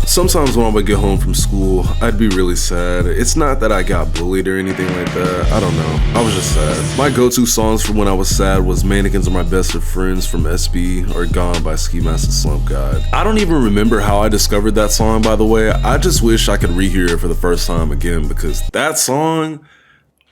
Sometimes when I would get home from school, I'd be really sad. It's not that I got bullied or anything like that. I don't know. I was just sad. My go-to songs for when I was sad was Mannequins Are My Best of Friends from SB or Gone by Ski Mask and Slumpgod. I don't even remember how I discovered that song, by the way. I just wish I could rehear it for the first time again because that song,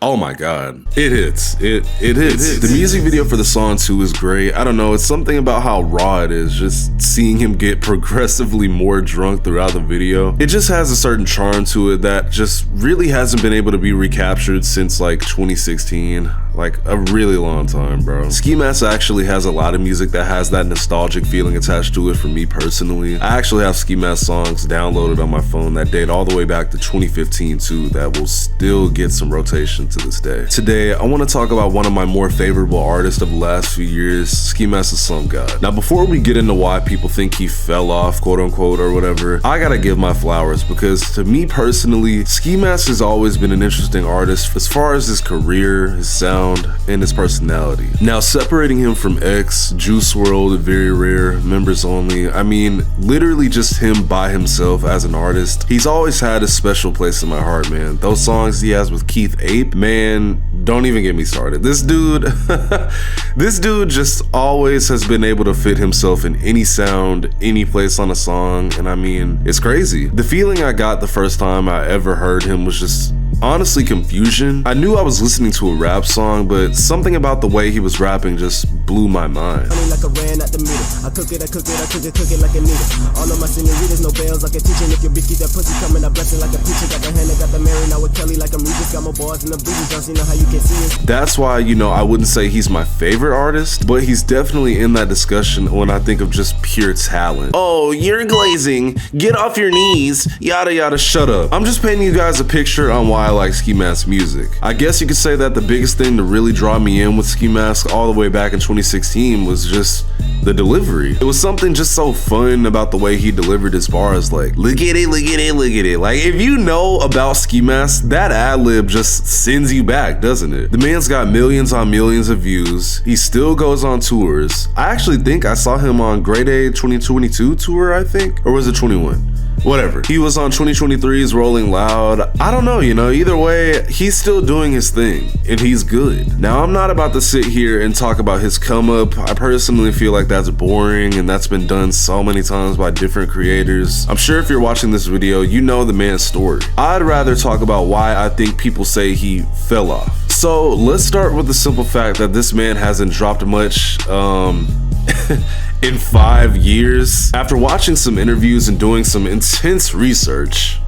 oh my god, it hits. It hits. The music video for the song too is great. I don't know, it's something about how raw it is, just seeing him get progressively more drunk throughout the video. It just has a certain charm to it that just really hasn't been able to be recaptured since like 2016. Like a really long time, bro. Ski Mask actually has a lot of music that has that nostalgic feeling attached to it for me personally. I actually have Ski Mask songs downloaded on my phone that date all the way back to 2015 too that will still get some rotation to this day. Today, I want to talk about one of my more favorable artists of the last few years, Ski Mask and Slumpgod. Now, before we get into why people think he fell off, quote unquote, or whatever, I gotta give my flowers because to me personally, Ski Mask has always been an interesting artist as far as his career, his sound, and his personality. Now, separating him from X, Juice WRLD, Very Rare, Members Only, I mean, literally just him by himself as an artist, he's always had a special place in my heart, man. Those songs he has with Keith Ape, man, don't even get me started. This dude, this dude just always has been able to fit himself in any sound, any place on a song, and I mean, it's crazy. The feeling I got the first time I ever heard him was just honestly confusion. I knew I was listening to a rap song, but something about the way he was rapping just blew my mind. Like a ran at the meter. I cook it like a needle. All of my senoritas, no bells like a teacher. If your bitch get that pussy coming, I bless it like a preacher. Got the hand, got the Mary, now with Kelly like I'm Regis. Got my bars in the booties, don't you know how you can see it? That's why, you know, I wouldn't say he's my favorite artist, but he's definitely in that discussion when I think of just pure talent. Oh, you're glazing. Get off your knees. Yada yada, shut up. I'm just painting you guys a picture on why I like Ski Mask's music. I guess you could say that the biggest thing to really draw me in with Ski Mask all the way back in 2016 was just the delivery. It was something just so fun about the way he delivered his bars, like, look at it, look at it, look at it. Like, if you know about Ski Mask, that ad-lib just sends you back, doesn't it? The man's got millions on millions of views. He still goes on tours. I actually think I saw him on Grade A 2022 tour, I think, or was it 21? Whatever. He was on 2023's Rolling Loud. I don't know, you know, either way, he's still doing his thing, and he's good. Now, I'm not about to sit here and talk about his come up. I personally feel like that's boring, and that's been done so many times by different creators. I'm sure if you're watching this video, you know the man's story. I'd rather talk about why I think people say he fell off. So let's start with the simple fact that this man hasn't dropped much, in 5 years. After watching some interviews and doing some intense research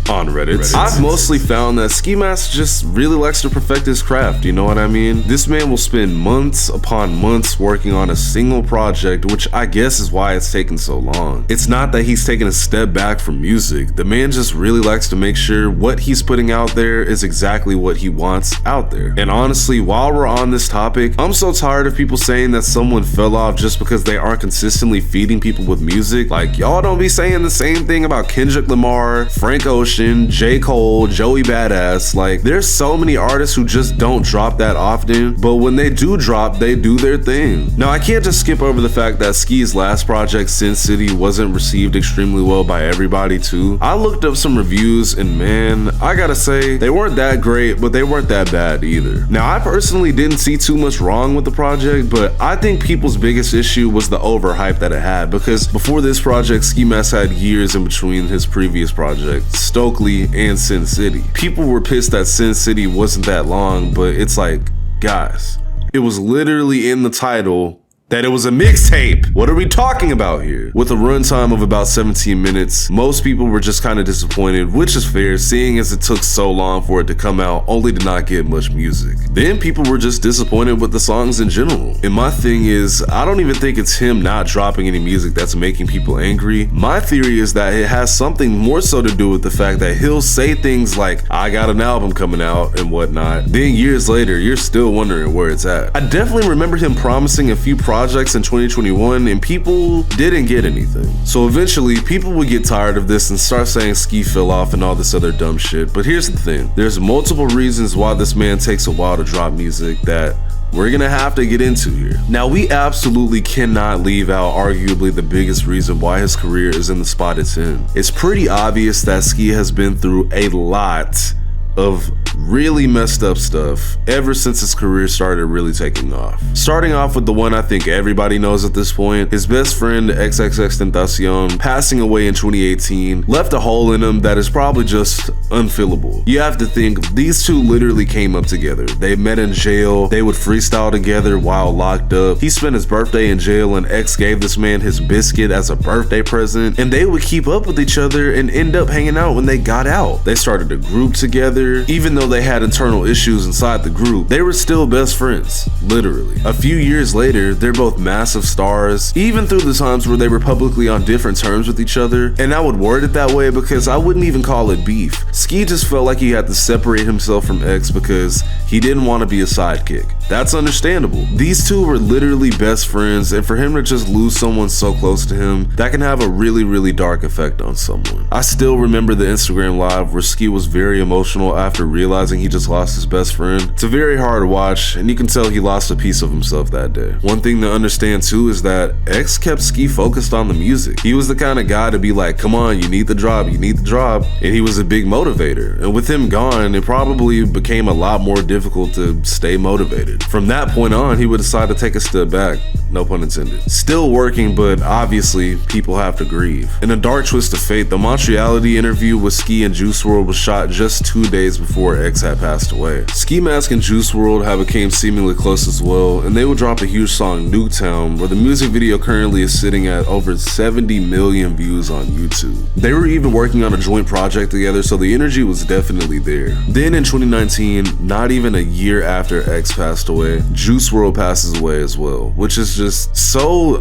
on Reddit, I've mostly found that Ski Mask just really likes to perfect his craft, you know what I mean? This man will spend months upon months working on a single project, which I guess is why it's taken so long. It's not that he's taken a step back from music. The man just really likes to make sure what he's putting out there is exactly what he wants out there. And honestly, while we're on this topic, I'm so tired of people saying that someone fell off just because they aren't consistently feeding people with music. Like, y'all don't be saying the same thing about Kendrick Lamar, Frank Ocean, J. Cole, Joey Badass. Like, there's so many artists who just don't drop that often, but when they do drop, they do their thing. Now, I can't just skip over the fact that Ski's last project, Sin City, wasn't received extremely well by everybody too. I looked up some reviews and man, I gotta say, they weren't that great, but they weren't that bad either. Now, I personally didn't see too much wrong with the project, but I think people's biggest issue was the overhype that it had, because before this project, Ski Mask had years in between his previous projects, Stokely and Sin City. People were pissed that Sin City wasn't that long, but it's like, guys, it was literally in the title that it was a mixtape. What are we talking about here? With a runtime of about 17 minutes, most people were just kind of disappointed, which is fair, seeing as it took so long for it to come out only to not get much music. Then people were just disappointed with the songs in general. And my thing is, I don't even think it's him not dropping any music that's making people angry. My theory is that it has something more so to do with the fact that he'll say things like, I got an album coming out and whatnot. Then years later, you're still wondering where it's at. I definitely remember him promising a few projects in 2021 and people didn't get anything. So eventually people would get tired of this and start saying Ski fell off and all this other dumb shit. But here's the thing, there's multiple reasons why this man takes a while to drop music that we're gonna have to get into here. Now, we absolutely cannot leave out arguably the biggest reason why his career is in the spot it's in. It's pretty obvious that Ski has been through a lot of really messed up stuff ever since his career started really taking off. Starting off with the one I think everybody knows at this point, his best friend XXXTentacion passing away in 2018 left a hole in him that is probably just unfillable. You have to think, these two literally came up together. They met in jail, they would freestyle together while locked up. He spent his birthday in jail and X gave this man his biscuit as a birthday present, and they would keep up with each other and end up hanging out when they got out. They started a group together. Even though they had internal issues inside the group, they were still best friends, literally. A few years later, they're both massive stars, even through the times where they were publicly on different terms with each other. And I would word it that way because I wouldn't even call it beef. Ski just felt like he had to separate himself from X because he didn't want to be a sidekick. That's understandable. These two were literally best friends, and for him to just lose someone so close to him, that can have a really dark effect on someone. I still remember the Instagram live where Ski was very emotional after realizing he just lost his best friend. It's a very hard watch, and you can tell he lost a piece of himself that day. One thing to understand too is that X kept Ski focused on the music. He was the kind of guy to be like, come on, you need the job, you need the job, and he was a big motivator. And with him gone, it probably became a lot more difficult to stay motivated. From that point on, he would decide to take a step back, no pun intended. Still working, but obviously people have to grieve. In a dark twist of fate, the Montreality interview with Ski and Juice WRLD was shot just 2 days before X had passed away. Ski Mask and Juice WRLD have become seemingly close as well, and they would drop a huge song, Nuketown, where the music video currently is sitting at over 70 million views on YouTube. They were even working on a joint project together, so the energy was definitely there. Then in 2019, not even a year after X passed away, Juice WRLD passes away as well, which is just so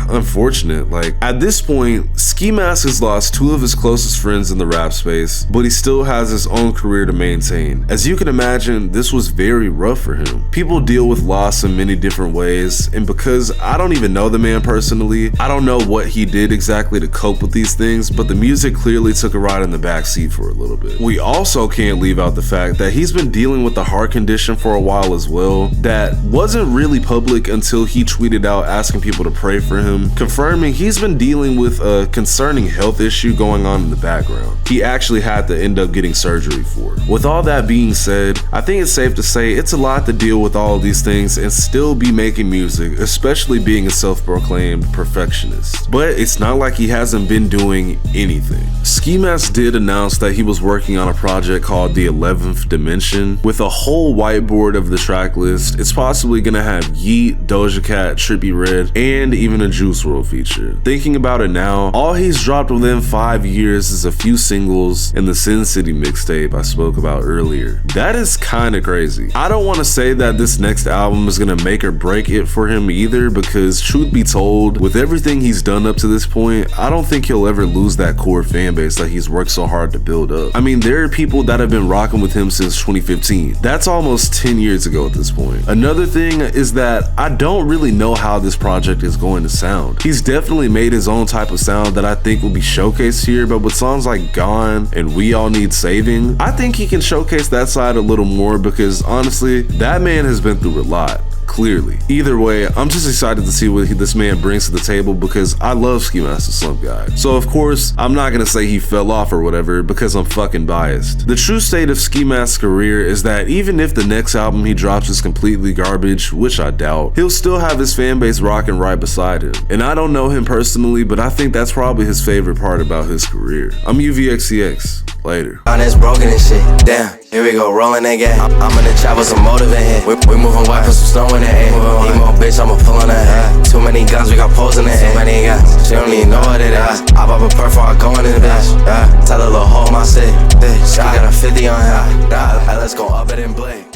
unfortunate. Like, at this point, Ski Mask has lost 2 of his closest friends in the rap space, but he still has his own career to maintain. As you can imagine, this was very rough for him. People deal with loss in many different ways, and because I don't even know the man personally, I don't know what he did exactly to cope with these things, but the music clearly took a ride in the backseat for a little bit. We also can't leave out the fact that he's been dealing with a heart condition for a while as well that wasn't really public until he tweeted out asking people to pray for him, confirming he's been dealing with a concerning health issue going on in the background. He actually had to end up getting surgery for it. With all that being said, I think it's safe to say it's a lot to deal with all of these things and still be making music, especially being a self-proclaimed perfectionist. But it's not like he hasn't been doing anything. Ski Mask did announce that he was working on a project called The 11th Dimension with a whole whiteboard of the track list. It's possibly gonna have Yeet, Doja Cat, Trippie Redd, and even a Juice WRLD feature. Thinking about it now, all he's dropped within 5 years is a few singles and the Sin City mixtape I spoke about earlier. That is kinda crazy. I don't want to say that this next album is gonna make or break it for him either, because truth be told, with everything he's done up to this point, I don't think he'll ever lose that core fan base that he's worked so hard to build up. I mean, there are people that have been rocking with him since 2015. That's almost 10 years ago at this point. Another thing is that I don't really know how this project is going to sound. He's definitely made his own type of sound that I think will be showcased here, but with songs like Gone and We All Need Saving, I think he can showcase that side a little more, because honestly, that man has been through a lot. Clearly. Either way, I'm just excited to see what this man brings to the table, because I love Ski Mask the Slumpgod. So of course, I'm not gonna say he fell off or whatever, because I'm fucking biased. The true state of Ski Mask's career is that even if the next album he drops is completely garbage, which I doubt, he'll still have his fan base rocking right beside him. And I don't know him personally, but I think that's probably his favorite part about his career. I'm UVXCX. Later. On this broken and shit. Damn, here we go, rolling again. I'm in the trap with some motivate. We moving wide, put some snow in the air. Emo bitch, I'ma pull on her head. Too many guns, we got poles in the air. Too many guns, she don't even know what it is. I pop a perf before I go in the bitch. Tell her little hold my shit. She got a 50 on her. Let's go up it and blade.